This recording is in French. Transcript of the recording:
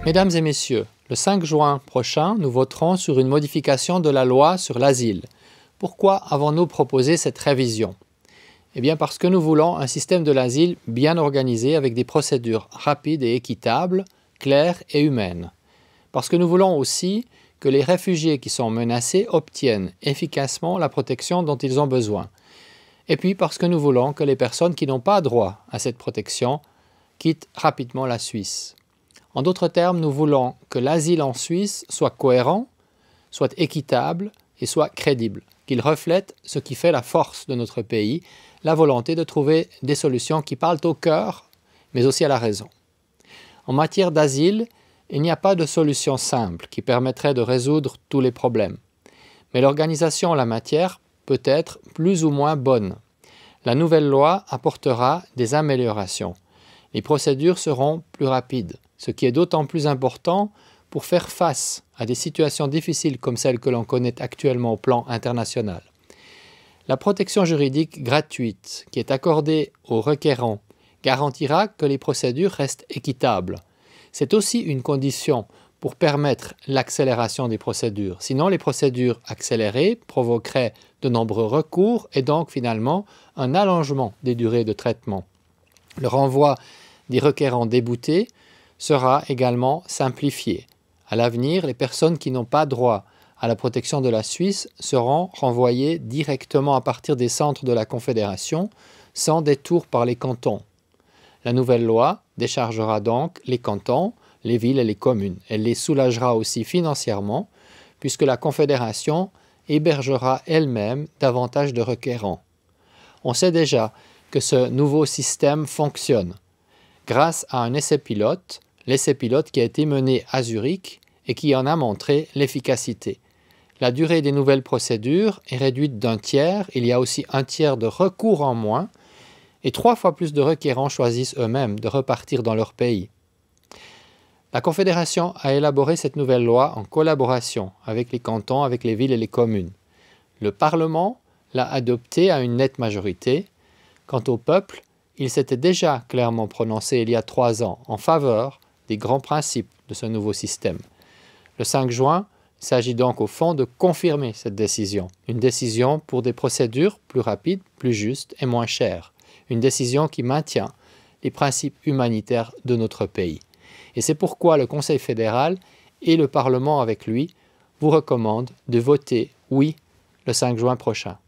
Mesdames et messieurs, le 5 juin prochain, nous voterons sur une modification de la loi sur l'asile. Pourquoi avons-nous proposé cette révision? Eh bien parce que nous voulons un système de l'asile bien organisé avec des procédures rapides et équitables, claires et humaines. Parce que nous voulons aussi que les réfugiés qui sont menacés obtiennent efficacement la protection dont ils ont besoin. Et puis parce que nous voulons que les personnes qui n'ont pas droit à cette protection quittent rapidement la Suisse. En d'autres termes, nous voulons que l'asile en Suisse soit cohérent, soit équitable et soit crédible, qu'il reflète ce qui fait la force de notre pays, la volonté de trouver des solutions qui parlent au cœur, mais aussi à la raison. En matière d'asile, il n'y a pas de solution simple qui permettrait de résoudre tous les problèmes. Mais l'organisation en la matière peut être plus ou moins bonne. La nouvelle loi apportera des améliorations. Les procédures seront plus rapides, ce qui est d'autant plus important pour faire face à des situations difficiles comme celles que l'on connaît actuellement au plan international. La protection juridique gratuite qui est accordée aux requérants garantira que les procédures restent équitables. C'est aussi une condition pour permettre l'accélération des procédures. Sinon, les procédures accélérées provoqueraient de nombreux recours et donc finalement un allongement des durées de traitement. Le renvoi des requérants déboutés sera également simplifié. À l'avenir, les personnes qui n'ont pas droit à la protection de la Suisse seront renvoyées directement à partir des centres de la Confédération, sans détour par les cantons. La nouvelle loi déchargera donc les cantons, les villes et les communes. Elle les soulagera aussi financièrement, puisque la Confédération hébergera elle-même davantage de requérants. On sait déjà que ce nouveau système fonctionne grâce à un essai pilote, l'essai pilote qui a été mené à Zurich et qui en a montré l'efficacité. La durée des nouvelles procédures est réduite d'un tiers, il y a aussi un tiers de recours en moins, et 3 fois plus de requérants choisissent eux-mêmes de repartir dans leur pays. La Confédération a élaboré cette nouvelle loi en collaboration avec les cantons, avec les villes et les communes. Le Parlement l'a adoptée à une nette majorité. Quant au peuple, il s'était déjà clairement prononcé il y a 3 ans en faveur des grands principes de ce nouveau système. Le 5 juin, il s'agit donc au fond de confirmer cette décision. Une décision pour des procédures plus rapides, plus justes et moins chères. Une décision qui maintient les principes humanitaires de notre pays. Et c'est pourquoi le Conseil fédéral et le Parlement avec lui vous recommandent de voter oui le 5 juin prochain.